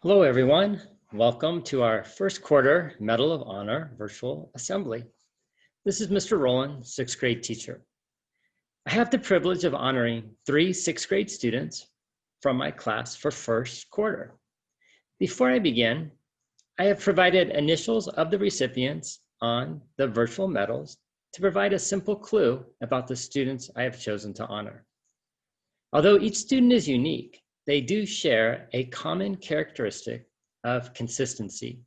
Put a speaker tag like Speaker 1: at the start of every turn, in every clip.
Speaker 1: Hello, everyone. Welcome to our first quarter Medal of Honor virtual assembly. This is Mr. Rowland, sixth grade teacher. I have the privilege of honoring 3 sixth grade students from my class for first quarter. Before I begin, I have provided initials of the recipients on the virtual medals to provide a simple clue about the students I have chosen to honor. Although each student is unique, they do share a common characteristic of consistency.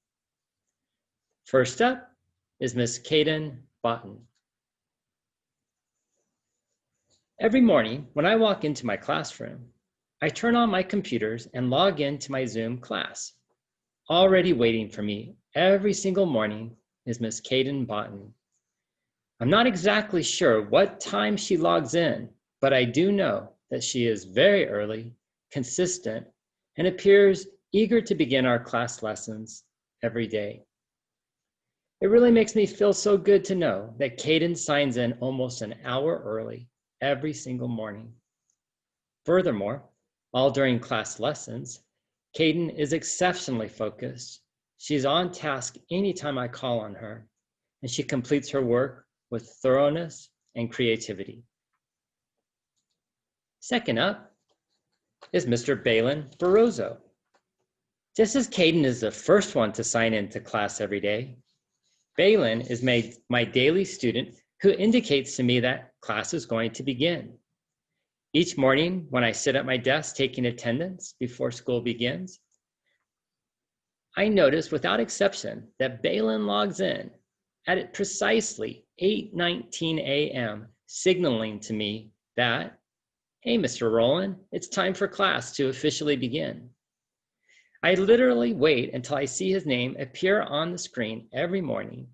Speaker 1: First up is Miss Kaden Botten. Every morning when I walk into my classroom, I turn on my computers and log into my Zoom class. Already waiting for me every single morning is Miss Kaden Botten. I'm not exactly sure what time she logs in, but I do know that she is very early, consistent, and appears eager to begin our class lessons every day. It really makes me feel so good to know that Kaden signs in almost an hour early every single morning. Furthermore, all during class lessons, Kaden is exceptionally focused. She's on task anytime I call on her, and she completes her work with thoroughness and creativity. Second up is Mr. Balin Barroso. Just as Kaden is the first one to sign into class every day, Balin is my daily student who indicates to me that class is going to begin. Each morning when I sit at my desk taking attendance before school begins, I notice without exception that Balin logs in at precisely 8:19 a.m., signaling to me that, "Hey, Mr. Rowland, it's time for class to officially begin." I literally wait until I see his name appear on the screen every morning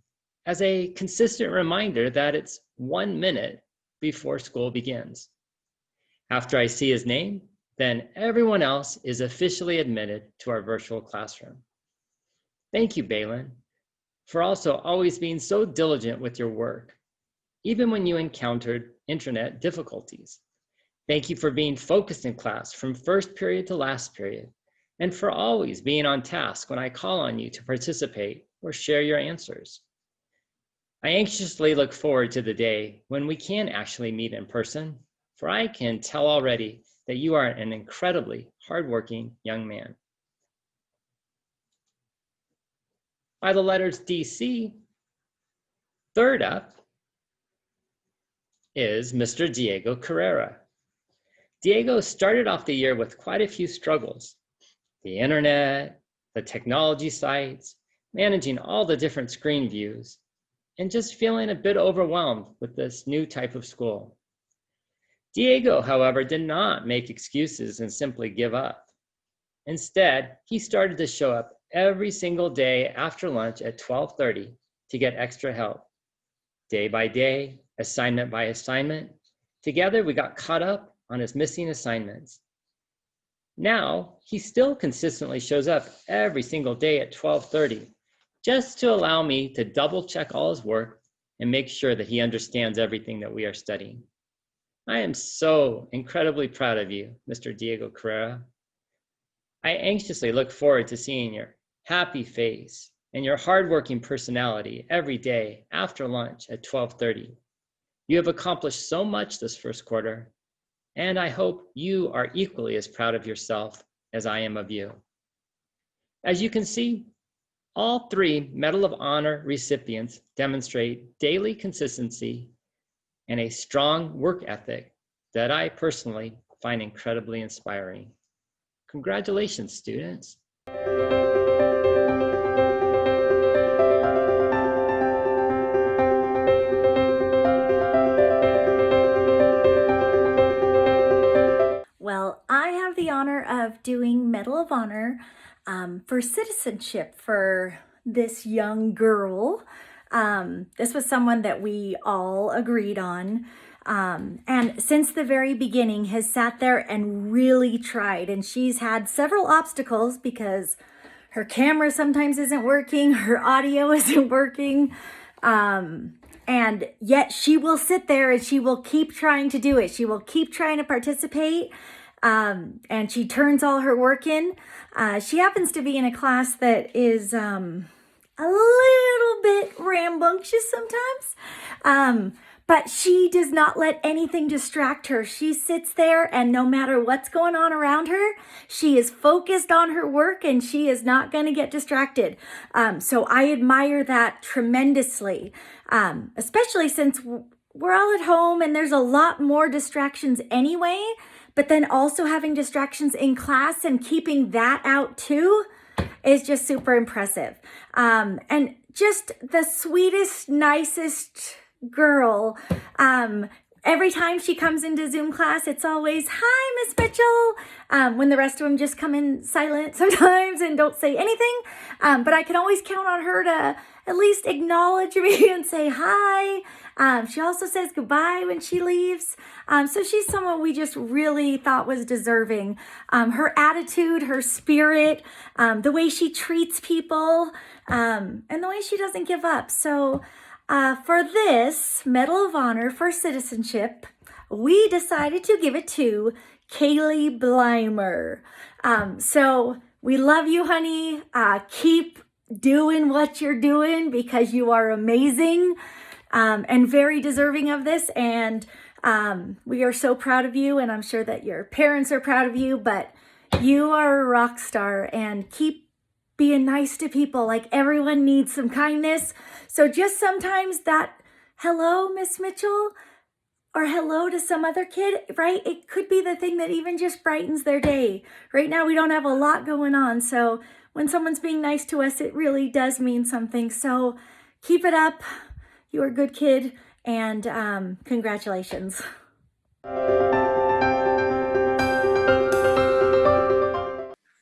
Speaker 1: as a consistent reminder that it's 1 minute before school begins. After I see his name, then everyone else is officially admitted to our virtual classroom. Thank you, Balin, for also always being so diligent with your work, even when you encountered internet difficulties. Thank you for being focused in class from first period to last period, and for always being on task when I call on you to participate or share your answers. I anxiously look forward to the day when we can actually meet in person, for I can tell already that you are an incredibly hardworking young man. By the letters DC, third up is Mr. Diego Carrera. Diego started off the year with quite a few struggles. The internet, the technology sites, managing all the different screen views, and just feeling a bit overwhelmed with this new type of school. Diego, however, did not make excuses and simply give up. Instead, he started to show up every single day after lunch at 12:30 to get extra help. Day by day, assignment by assignment, together we got caught up on his missing assignments. Now, he still consistently shows up every single day at 12:30, just to allow me to double check all his work and make sure that he understands everything that we are studying. I am so incredibly proud of you, Mr. Diego Carrera. I anxiously look forward to seeing your happy face and your hardworking personality every day after lunch at 12:30. You have accomplished so much this first quarter, and I hope you are equally as proud of yourself as I am of you. As you can see, all 3 Medal of Honor recipients demonstrate daily consistency and a strong work ethic that I personally find incredibly inspiring. Congratulations, students.
Speaker 2: Well, I have the honor of doing Medal of Honor for citizenship for this young girl. This was someone that we all agreed on. And since the very beginning has sat there and really tried. And she's had several obstacles because her camera sometimes isn't working, her audio isn't working. And yet she will sit there and she will keep trying to do it. She will keep trying to participate. and she turns all her work in. She happens to be in a class that is a little bit rambunctious sometimes. But she does not let anything distract her. She sits there, and no matter what's going on around her, she is focused on her work and she is not going to get distracted. So I admire that tremendously, especially since we're all at home and there's a lot more distractions anyway, but then also having distractions in class and keeping that out too is just super impressive. And just the sweetest, nicest girl. Every time she comes into Zoom class, it's always, "Hi, Miss Mitchell," when the rest of them just come in silent sometimes and don't say anything. But I can always count on her to at least acknowledge me and say hi. She also says goodbye when she leaves. So she's someone we just really thought was deserving. Her attitude, her spirit, the way she treats people, and the way she doesn't give up. So for this Medal of Honor for Citizenship, we decided to give it to Kaylee Blymer. So we love you, honey. Keep doing what you're doing because you are amazing and very deserving of this. And we are so proud of you, and I'm sure that your parents are proud of you, but you are a rock star, and keep being nice to people. Like, everyone needs some kindness. So just sometimes that hello, Miss Mitchell, or hello to some other kid, right? It could be the thing that even just brightens their day. Right now, we don't have a lot going on. So when someone's being nice to us, it really does mean something. So keep it up. You're a good kid, and congratulations.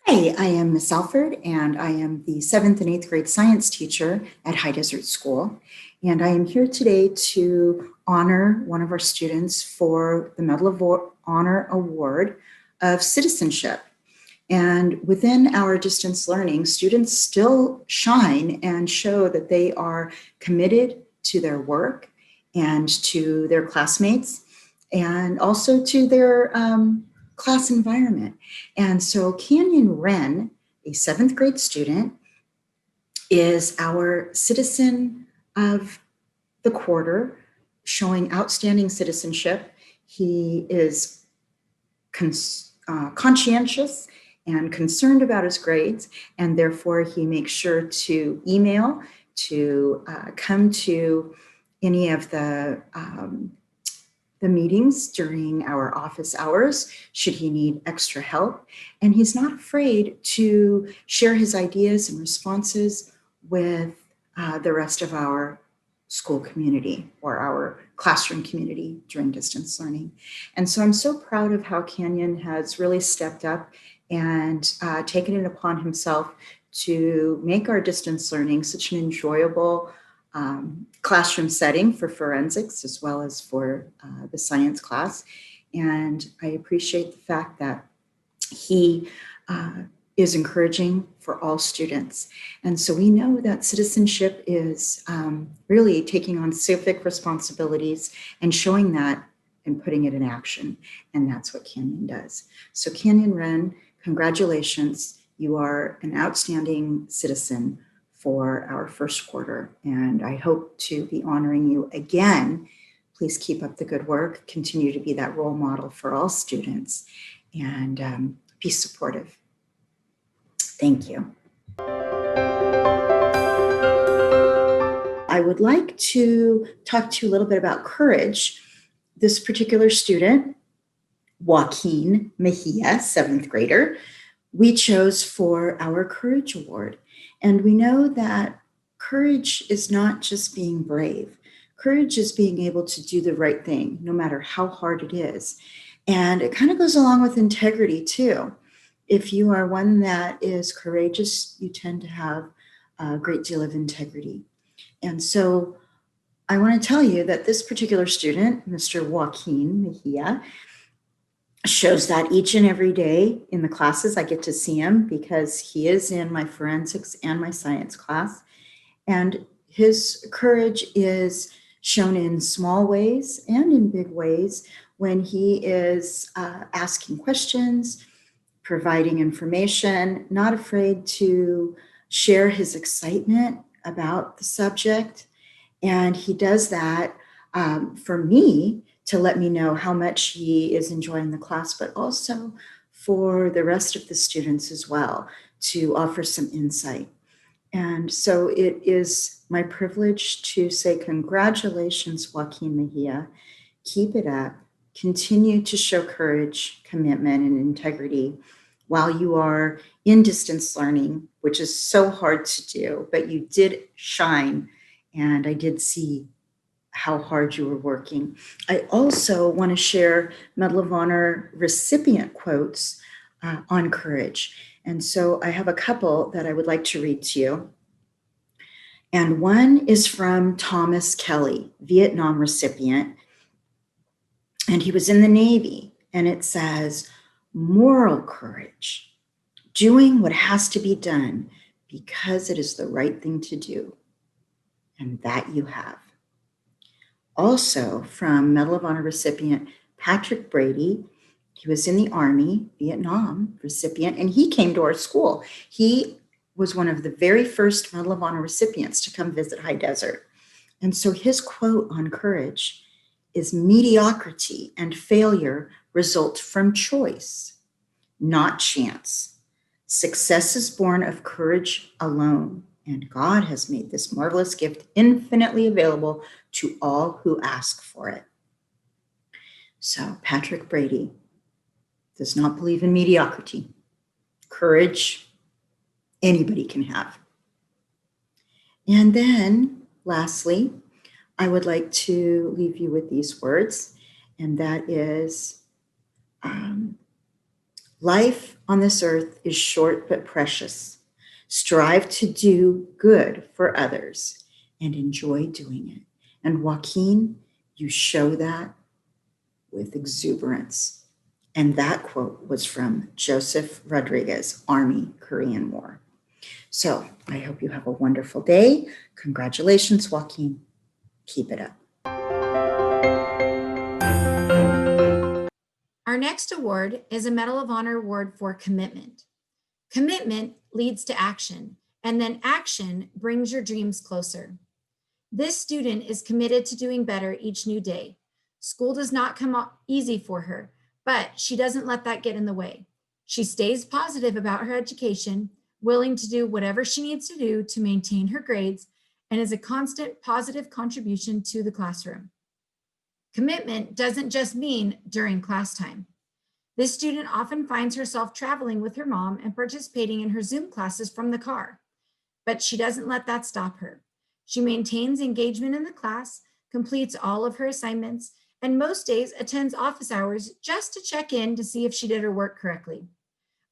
Speaker 3: Hi, I am Miss Alford, and I am the 7th and 8th grade science teacher at High Desert School. And I am here today to honor one of our students for the Medal of Honor Award of Citizenship. And within our distance learning, students still shine and show that they are committed to their work and to their classmates, and also to their class environment. And so Canyon Wren, a 7th grade student, is our citizen of the quarter, showing outstanding citizenship. He is conscientious and concerned about his grades, and therefore he makes sure to email, to come to any of the meetings during our office hours, should he need extra help. And he's not afraid to share his ideas and responses with the rest of our school community or our classroom community during distance learning. And so I'm so proud of how Canyon has really stepped up and taken it upon himself to make our distance learning such an enjoyable classroom setting for forensics as well as for the science class. And I appreciate the fact that he is encouraging for all students. And so we know that citizenship is really taking on civic responsibilities and showing that and putting it in action. And that's what Canyon does. So Canyon Wren, congratulations. You are an outstanding citizen for our first quarter, and I hope to be honoring you again. Please keep up the good work, continue to be that role model for all students, and be supportive. Thank you. I would like to talk to you a little bit about courage. This particular student, Joaquin Mejia, 7th grader, we chose for our Courage Award. And we know that courage is not just being brave. Courage is being able to do the right thing, no matter how hard it is. And it kind of goes along with integrity too. If you are one that is courageous, you tend to have a great deal of integrity. And so I want to tell you that this particular student, Mr. Joaquin Mejia, shows that each and every day in the classes. I get to see him because he is in my forensics and my science class. And his courage is shown in small ways and in big ways when he is asking questions, providing information, not afraid to share his excitement about the subject. And he does that for me to let me know how much he is enjoying the class, but also for the rest of the students as well, to offer some insight. And so it is my privilege to say congratulations, Joaquin Mejia. Keep it up. Continue to show courage, commitment, and integrity while you are in distance learning, which is so hard to do, but you did shine, and I did see how hard you were working. I also want to share Medal of Honor recipient quotes on courage. And so I have a couple that I would like to read to you. And one is from Thomas Kelly, Vietnam recipient. And he was in the Navy. And it says, moral courage, doing what has to be done because it is the right thing to do. And that you have. Also from Medal of Honor recipient Patrick Brady. He was in the Army, Vietnam recipient, and he came to our school. He was one of the very first Medal of Honor recipients to come visit High Desert. And so his quote on courage is, mediocrity and failure result from choice, not chance. Success is born of courage alone, and God has made this marvelous gift infinitely available to all who ask for it. So Patrick Brady does not believe in mediocrity. Courage, anybody can have. And then lastly, I would like to leave you with these words, and that is, life on this earth is short but precious. Strive to do good for others and enjoy doing it. And Joaquin, you show that with exuberance. And that quote was from Joseph Rodriguez, Army, Korean War. So I hope you have a wonderful day. Congratulations, Joaquin. Keep it up.
Speaker 4: Our next award is a Medal of Honor award for commitment. Commitment leads to action, and then action brings your dreams closer. This student is committed to doing better each new day. School does not come easy for her, but she doesn't let that get in the way. She stays positive about her education, willing to do whatever she needs to do to maintain her grades, and is a constant positive contribution to the classroom. Commitment doesn't just mean during class time. This student often finds herself traveling with her mom and participating in her Zoom classes from the car, but she doesn't let that stop her. She maintains engagement in the class, completes all of her assignments, and most days attends office hours just to check in to see if she did her work correctly.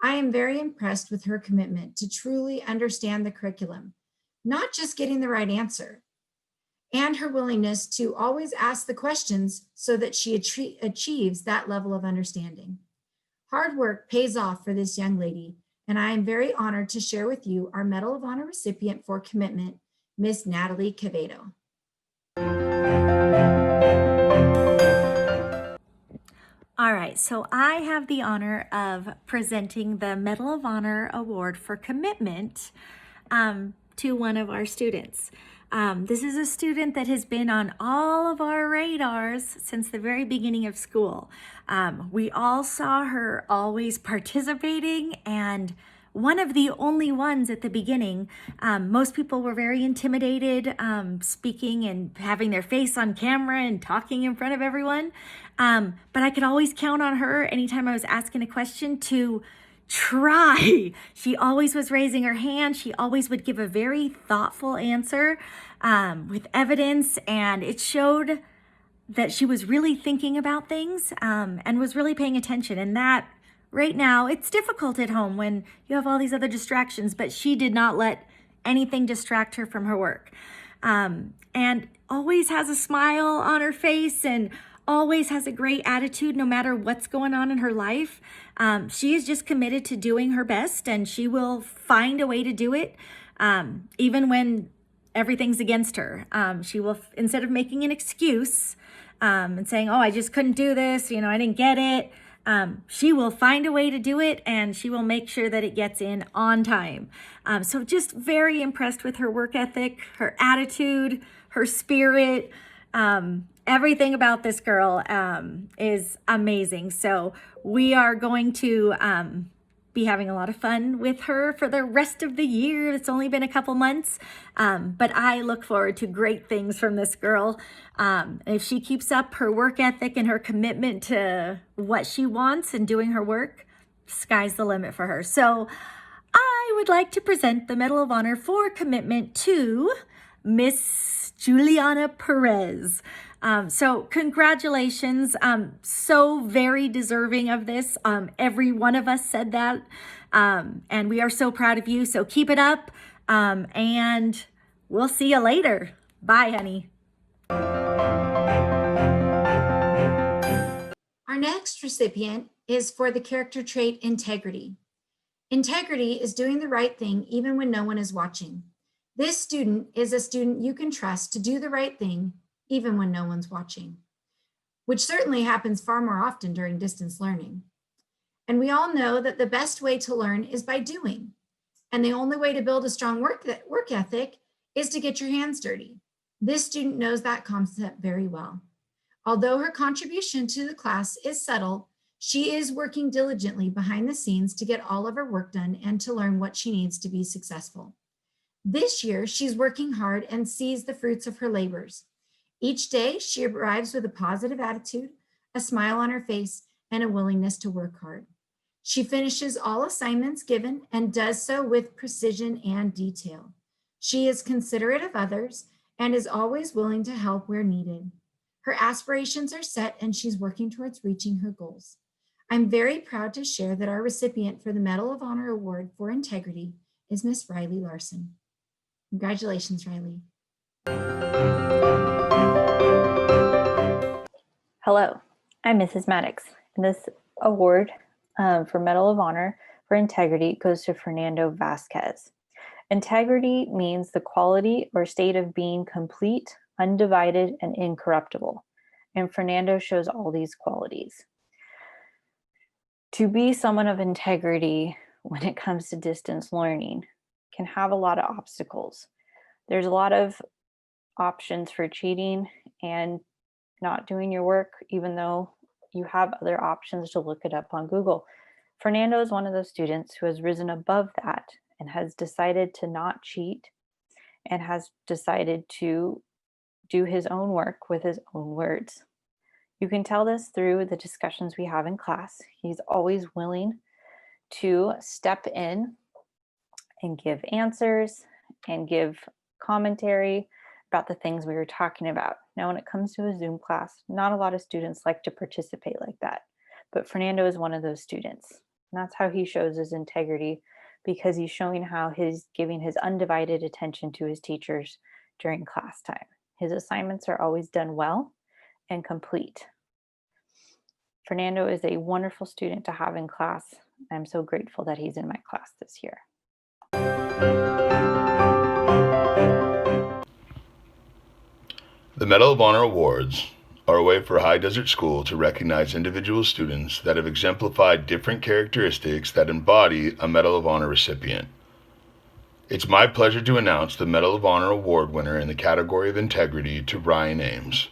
Speaker 4: I am very impressed with her commitment to truly understand the curriculum, not just getting the right answer, and her willingness to always ask the questions so that she achieves that level of understanding. Hard work pays off for this young lady, and I am very honored to share with you our Medal of Honor recipient for commitment, Miss Natalie Quevedo.
Speaker 2: All right, so I have the honor of presenting the Medal of Honor Award for Commitment to one of our students. This is a student that has been on all of our radars since the very beginning of school. We all saw her always participating, and one of the only ones at the beginning. Most people were very intimidated speaking and having their face on camera and talking in front of everyone. But I could always count on her anytime I was asking a question to try. She always was raising her hand. She always would give a very thoughtful answer with evidence, and it showed that she was really thinking about things and was really paying attention. And that right now, it's difficult at home when you have all these other distractions, but she did not let anything distract her from her work. And always has a smile on her face and always has a great attitude no matter what's going on in her life. She is just committed to doing her best, and she will find a way to do it, even when everything's against her. She will, instead of making an excuse, and saying, oh, I just couldn't do this, I didn't get it. She will find a way to do it, and she will make sure that it gets in on time. So just very impressed with her work ethic, her attitude, her spirit. Everything about this girl is amazing. So we are going to be having a lot of fun with her for the rest of the year. It's only been a couple months, but I look forward to great things from this girl. If she keeps up her work ethic and her commitment to what she wants and doing her work, sky's the limit for her. So I would like to present the Medal of Honor for commitment to Miss Juliana Perez. So congratulations. So very deserving of this. Every one of us said that. And we are so proud of you. So keep it up. And we'll see you later. Bye, honey.
Speaker 4: Our next recipient is for the character trait integrity. Integrity is doing the right thing even when no one is watching. This student is a student you can trust to do the right thing even when no one's watching, which certainly happens far more often during distance learning. And we all know that the best way to learn is by doing. And the only way to build a strong work ethic is to get your hands dirty. This student knows that concept very well. Although her contribution to the class is subtle, she is working diligently behind the scenes to get all of her work done and to learn what she needs to be successful. This year, she's working hard and sees the fruits of her labors. Each day, she arrives with a positive attitude, a smile on her face, and a willingness to work hard. She finishes all assignments given and does so with precision and detail. She is considerate of others and is always willing to help where needed. Her aspirations are set and she's working towards reaching her goals. I'm very proud to share that our recipient for the Medal of Honor Award for Integrity is Miss Riley Larson. Congratulations, Riley.
Speaker 5: Hello, I'm Mrs. Maddox, and this award for Medal of Honor for Integrity goes to Fernando Vasquez. Integrity means the quality or state of being complete, undivided, and incorruptible. And Fernando shows all these qualities. To be someone of integrity when it comes to distance learning can have a lot of obstacles. There's a lot of options for cheating and not doing your work, even though you have other options to look it up on Google. Fernando is one of those students who has risen above that and has decided to not cheat and has decided to do his own work with his own words. You can tell this through the discussions we have in class. He's always willing to step in and give answers and give commentary about the things we were talking about. Now, when it comes to a Zoom class, not a lot of students like to participate like that, but Fernando is one of those students. And that's how he shows his integrity, because he's showing how he's giving his undivided attention to his teachers during class time. His assignments are always done well and complete. Fernando is a wonderful student to have in class. I'm so grateful that he's in my class this year.
Speaker 6: The Medal of Honor Awards are a way for High Desert School to recognize individual students that have exemplified different characteristics that embody a Medal of Honor recipient. It's my pleasure to announce the Medal of Honor Award winner in the category of integrity to Ryan Ames.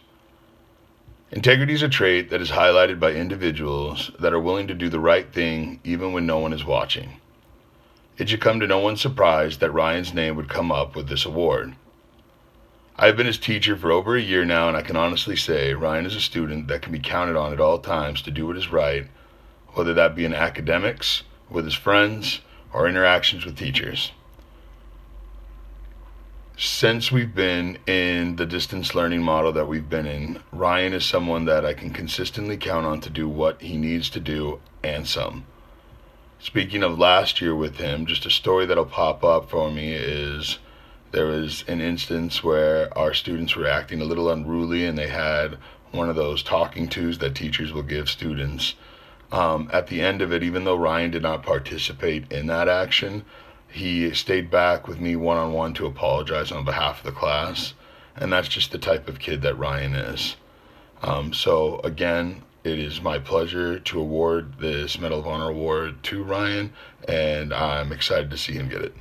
Speaker 6: Integrity is a trait that is highlighted by individuals that are willing to do the right thing even when no one is watching. It should come to no one's surprise that Ryan's name would come up with this award. I've been his teacher for over a year now, and I can honestly say Ryan is a student that can be counted on at all times to do what is right, whether that be in academics, with his friends, or interactions with teachers. Since we've been in the distance learning model that we've been in, Ryan is someone that I can consistently count on to do what he needs to do and some. Speaking of last year with him, just a story that'll pop up for me is there was an instance where our students were acting a little unruly and they had one of those talking tos that teachers will give students. At the end of it, even though Ryan did not participate in that action, he stayed back with me one-on-one to apologize on behalf of the class. And that's just the type of kid that Ryan is. So again, it is my pleasure to award this Medal of Honor award to Ryan, and I'm excited to see him get it.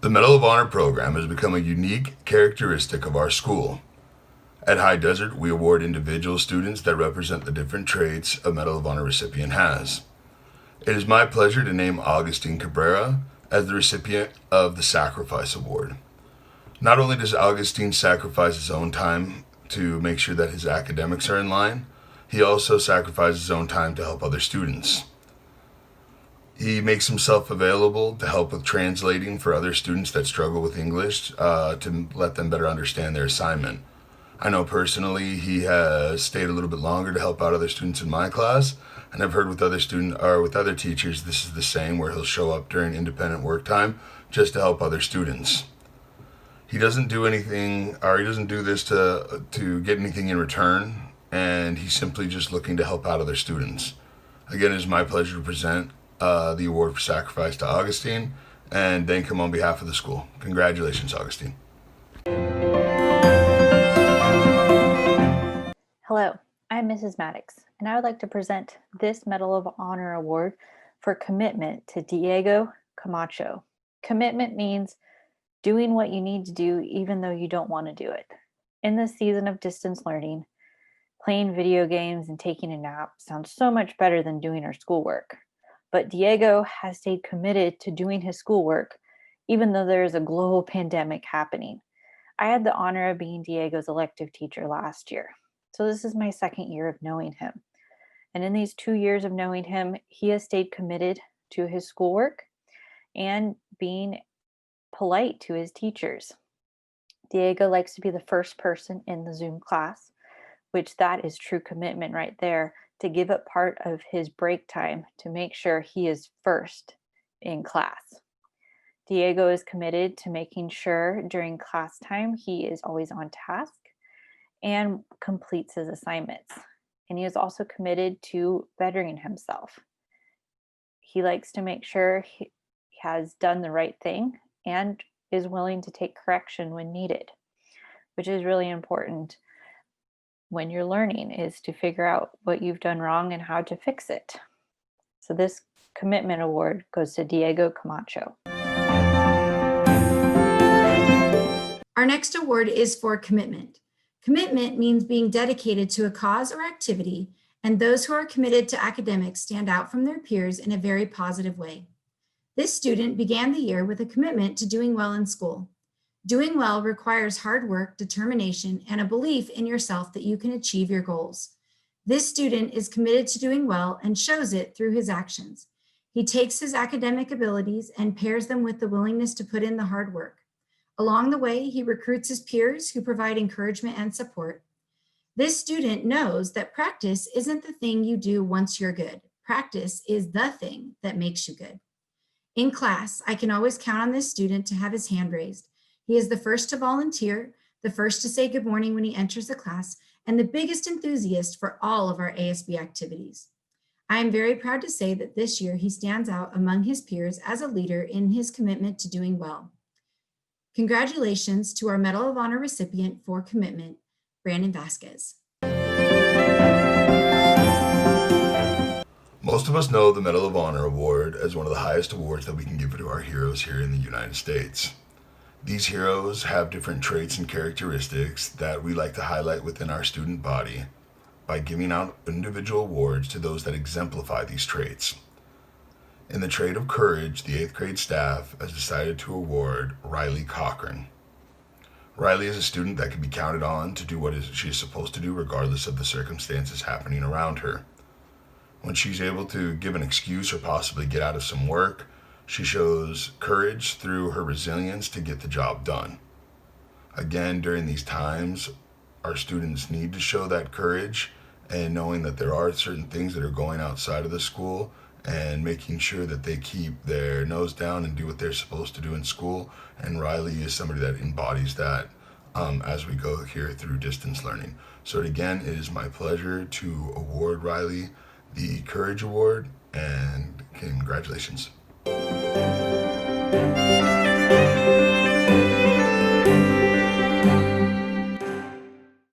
Speaker 6: The Medal of Honor program has become a unique characteristic of our school. At High Desert, we award individual students that represent the different traits a Medal of Honor recipient has. It is my pleasure to name Augustine Cabrera as the recipient of the Sacrifice Award. Not only does Augustine sacrifice his own time to make sure that his academics are in line, he also sacrifices his own time to help other students. He makes himself available to help with translating for other students that struggle with English to let them better understand their assignment. I know personally he has stayed a little bit longer to help out other students in my class, and I've heard with other teachers this is the same, where he'll show up during independent work time just to help other students. He doesn't do anything, or he doesn't do this to get anything in return, and he's simply just looking to help out other students. Again, it is my pleasure to present the award for sacrifice to Augustine and thank him on behalf of the school. Congratulations, Augustine.
Speaker 5: Hello, I'm Mrs. Maddox, and I would like to present this Medal of Honor award for commitment to Diego Camacho. Commitment means doing what you need to do even though you don't want to do it. In this season of distance learning, playing video games and taking a nap sounds so much better than doing our schoolwork. But Diego has stayed committed to doing his schoolwork even though there is a global pandemic happening. I had the honor of being Diego's elective teacher last year. So this is my second year of knowing him. And in these 2 years of knowing him, he has stayed committed to his schoolwork and being polite to his teachers. Diego likes to be the first person in the Zoom class, which that is true commitment right there, to give up part of his break time to make sure he is first in class. Diego is committed to making sure during class time he is always on task and completes his assignments. And he is also committed to bettering himself. He likes to make sure he has done the right thing and is willing to take correction when needed, which is really important when you're learning, is to figure out what you've done wrong and how to fix it. So this commitment award goes to Diego Camacho.
Speaker 4: Our next award is for commitment. Commitment means being dedicated to a cause or activity, and those who are committed to academics stand out from their peers in a very positive way. This student began the year with a commitment to doing well in school. Doing well requires hard work, determination, and a belief in yourself that you can achieve your goals. This student is committed to doing well and shows it through his actions. He takes his academic abilities and pairs them with the willingness to put in the hard work. Along the way, he recruits his peers who provide encouragement and support. This student knows that practice isn't the thing you do once you're good. Practice is the thing that makes you good. In class, I can always count on this student to have his hand raised. He is the first to volunteer, the first to say good morning when he enters the class, and the biggest enthusiast for all of our ASB activities. I am very proud to say that this year he stands out among his peers as a leader in his commitment to doing well. Congratulations to our Medal of Honor recipient for commitment, Brandon Vasquez.
Speaker 6: Most of us know the Medal of Honor Award as one of the highest awards that we can give to our heroes here in the United States. These heroes have different traits and characteristics that we like to highlight within our student body by giving out individual awards to those that exemplify these traits. In the trait of courage, the 8th grade staff has decided to award Riley Cochran. Riley is a student that can be counted on to do what she is supposed to do regardless of the circumstances happening around her. When she's able to give an excuse or possibly get out of some work, she shows courage through her resilience to get the job done. Again, during these times, our students need to show that courage and knowing that there are certain things that are going outside of the school and making sure that they keep their nose down and do what they're supposed to do in school. And Riley is somebody that embodies that as we go here through distance learning. So again, it is my pleasure to award Riley the Courage Award, and congratulations.